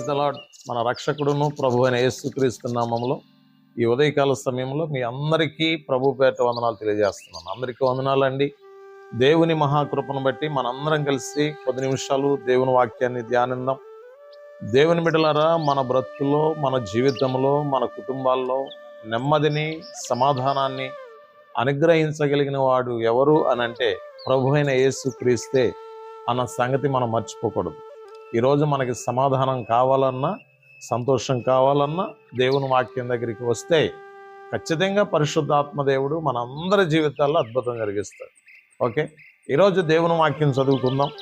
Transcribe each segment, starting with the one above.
Praise the lord. మన రక్షకుడును ప్రభు అయిన యేసుక్రీస్తు నామములో ఈ ఉదయకాల సమయంలో మీ అందరికీ ప్రభు పేట వందనాలు తెలియజేస్తున్నాను. అందరికీ వందనాలండి. దేవుని మహాకృపను బట్టి మనందరం కలిసి 10 నిమిషాలు దేవుని వాక్యాన్ని ధ్యానిద్దాం. దేవుని బిడ్డలారా, మన బ్రతుకులో, మన జీవితంలో, మన కుటుంబాల్లో నెమ్మదిని, సమాధానాన్ని అనుగ్రహించగలిగిన వాడు ఎవరు అనంటే ప్రభు అయిన యేసుక్రీస్తే అన్న సంగతి మనం మర్చిపోకూడదు. ఈరోజు మనకి సమాధానం కావాలన్నా, సంతోషం కావాలన్నా దేవుని వాక్యం దగ్గరికి వస్తే ఖచ్చితంగా పరిశుద్ధాత్మ దేవుడు మన అందరి జీవితాల్లో అద్భుతం జరిగిస్తాడు. ఓకే, ఈరోజు దేవుని వాక్యం చదువుకుందాం.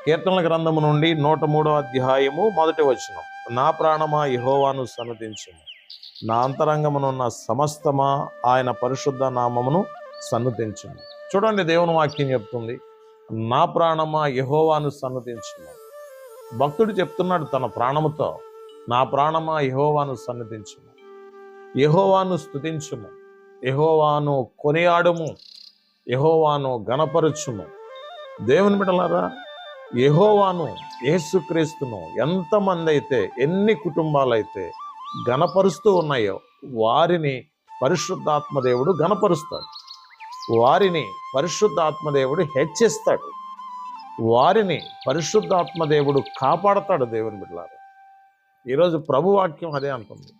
కీర్తనల గ్రంథము నుండి 103వ అధ్యాయము 1వ వచనం. నా ప్రాణమా యెహోవాను సన్నుతించుము, నా అంతరంగమునున్న సమస్తమా ఆయన పరిశుద్ధ నామమును సన్నుతించుము. చూడండి, దేవుని వాక్యం చెప్తుంది, నా ప్రాణమా యెహోవాను సన్నుతించుము. భక్తుడు చెప్తున్నాడు తన ప్రాణముతో, నా ప్రాణమా యెహోవాను సన్నుతించుము, యెహోవాను స్తుతించుము, యెహోవాను కొనియాడుము, యెహోవాను గణపరచుము. దేవుని బిడ్డలారా, యెహోవాను, యేసుక్రీస్తును ఎంతమంది అయితే, ఎన్ని కుటుంబాలైతే గణపరుస్తూ ఉన్నాయో వారిని పరిశుద్ధాత్మ దేవుడు గణపరుస్తాడు, వారిని పరిశుద్ధాత్మ దేవుడు హెచ్చిస్తాడు, వారిని పరిశుద్ధాత్మ దేవుడు కాపాడతాడు. దేవుని బిడ్డలారా, ఈరోజు ప్రభు వాక్యం అదే అంటుంది,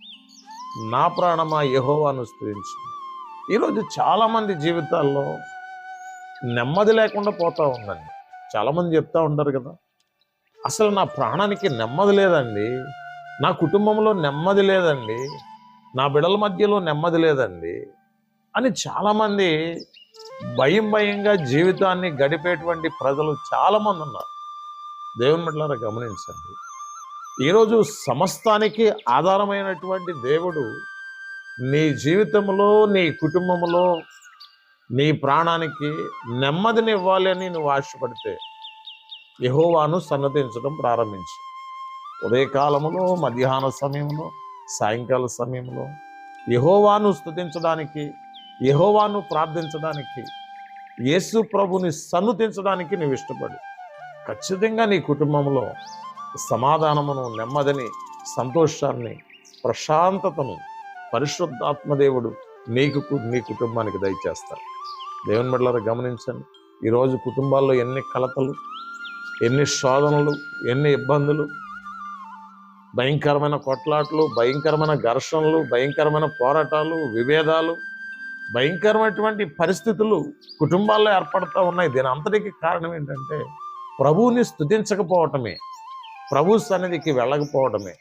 నా ప్రాణమా యెహోవాను స్తుతించు. ఈరోజు చాలామంది జీవితాల్లో నెమ్మది లేకుండా పోతూ ఉందండి. చాలామంది చెప్తూ ఉంటారు కదా, అసలు నా ప్రాణానికి నెమ్మది లేదండి, నా కుటుంబంలో నెమ్మది లేదండి, నా బిడ్డల మధ్యలో నెమ్మది లేదండి అని చాలామంది భయంగా జీవితాన్ని గడిపేటువంటి ప్రజలు చాలామంది ఉన్నారు. దేవుని బిడ్డలారా, గమనించండి, ఈరోజు సమస్తానికి ఆధారమైనటువంటి దేవుడు నీ జీవితంలో, నీ కుటుంబంలో, నీ ప్రాణానికి నెమ్మదిని ఇవ్వాలి అని నువ్వు ఆశపడితే యెహోవాను సన్నతించడం ప్రారంభించు. ఉదయకాలంలో, మధ్యాహ్న సమయంలో, సాయంకాల సమయంలో యెహోవాను స్తుతించడానికి, యెహోవాను ప్రార్థించడానికి, యేసు ప్రభుని సన్నుతించడానికి నువ్వు ఇష్టపడు. ఖచ్చితంగా నీ కుటుంబంలో సమాధానమును, నెమ్మదిని, సంతోషాన్ని, ప్రశాంతతను పరిశుద్ధాత్మదేవుడు నీకు, నీ కుటుంబానికి దయచేస్తాడు. దేవుని బిడ్డలారా, గమనించండి, ఈరోజు కుటుంబాల్లో ఎన్ని కలతలు, ఎన్ని శోధనలు, ఎన్ని ఇబ్బందులు, భయంకరమైన కొట్లాట్లు, భయంకరమైన ఘర్షణలు, భయంకరమైన పోరాటాలు, విభేదాలు, భయంకరమైనటువంటి పరిస్థితులు కుటుంబాల్లో ఏర్పడుతూ ఉన్నాయి. దీని అంతటికి కారణం ఏంటంటే ప్రభువుని స్తుతించకపోవటమే, ప్రభు సన్నిధికి వెళ్ళకపోవటమే,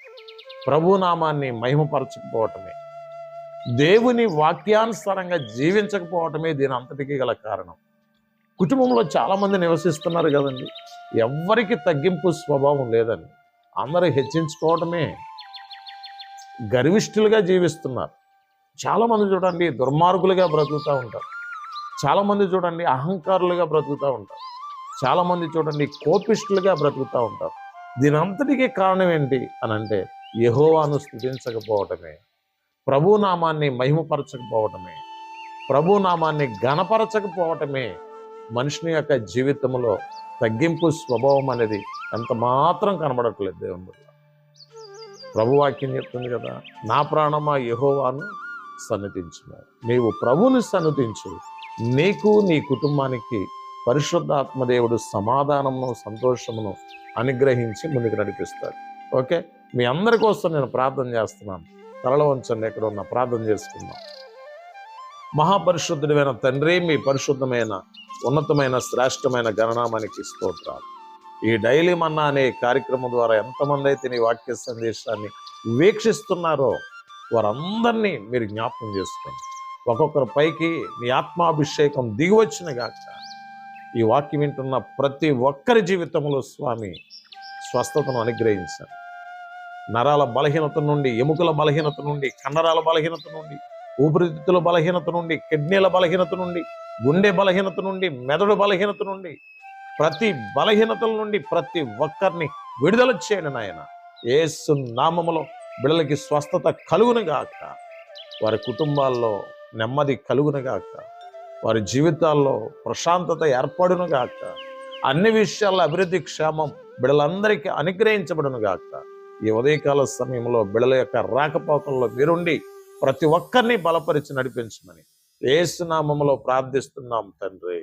ప్రభు నామాన్ని మహిమపరచకపోవటమే, దేవుని వాక్యానుసారంగా జీవించకపోవటమే దీని అంతటికి గల కారణం. కుటుంబంలో చాలామంది నివసిస్తున్నారు కదండి, ఎవ్వరికి తగ్గింపు స్వభావం లేదండి, అందరూ హెచ్చించుకోవటమే, గర్విష్ఠులుగా జీవిస్తున్నారు. చాలామంది చూడండి దుర్మార్గులుగా బ్రతుకుతూ ఉంటారు, చాలామంది చూడండి అహంకారులుగా బ్రతుకుతూ ఉంటారు, చాలామంది చూడండి కోపిష్ఠులుగా బ్రతుకుతూ ఉంటారు. దీని అంతటికీ కారణం ఏంటి అని అంటే యెహోవాను స్తుతించకపోవటమే, ప్రభునామాన్ని మహిమపరచకపోవటమే, ప్రభునామాన్ని గణపరచకపోవటమే మనుషుని యొక్క జీవితంలో తగ్గింపు స్వభావం అనేది ఎంత మాత్రం కనబడట్లేదు. దేవుని ప్రభువాక్యం చెప్తుంది కదా, నా ప్రాణమా యెహోవాను సన్నుతించుము. నీవు ప్రభువుని సన్నుతించు, నీకు, నీ కుటుంబానికి పరిశుద్ధాత్మదేవుడు సమాధానమును, సంతోషమును అనుగ్రహించి ముందుకు నడిపిస్తాడు. ఓకే, మీ అందరి కోసం నేను ప్రార్థన చేస్తున్నాను. తలలో ఉంచండి, ఎక్కడ ఉన్న ప్రార్థన చేసుకుందాం. మహాపరిశుద్ధుడైన తండ్రి, మీ పరిశుద్ధమైన, ఉన్నతమైన, శ్రేష్టమైన గణనామానికి స్తోత్రాలు. ఈ డైలీ మన్నా అనే కార్యక్రమం ద్వారా ఎంతమంది అయితే నీ వాక్య సందేశాన్ని వీక్షిస్తున్నారో వారందరినీ మీరు జ్ఞాపకం చేసుకోండి. ఒక్కొక్కరి పైకి నీ ఆత్మాభిషేకం దిగివచ్చిన గాక. ఈ వాక్యం వింటున్న ప్రతి ఒక్కరి జీవితంలో స్వామి స్వస్థతను అనుగ్రహించండి. నరాల బలహీనత నుండి, ఎముకల బలహీనత నుండి, కండరాల బలహీనత నుండి, ఊపిరితిత్తుల బలహీనత నుండి, కిడ్నీల బలహీనత నుండి, గుండె బలహీనత నుండి, మెదడు బలహీనత నుండి, ప్రతి బలహీనతల నుండి ప్రతి ఒక్కరిని విడుదల చేయండి నాయన. యేసు నామములో బిడ్డలకి స్వస్థత కలుగునుగాక, వారి కుటుంబాల్లో నెమ్మది కలుగునుగాక, వారి జీవితాల్లో ప్రశాంతత ఏర్పడునుగాక, అన్ని విషయాల్లో అభివృద్ధి, క్షేమం బిడ్డలందరికీ అనుగ్రహించబడునుగాక. ఈ ఉదయకాల సమయంలో బిడల యొక్క రాకపోకల్లో మీరుండి ప్రతి ఒక్కరిని బలపరిచి నడిపించమని యేసు నామములో ప్రార్థిస్తున్నాం తండ్రి.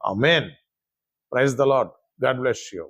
ఆమేన్. Praise the Lord. God bless you.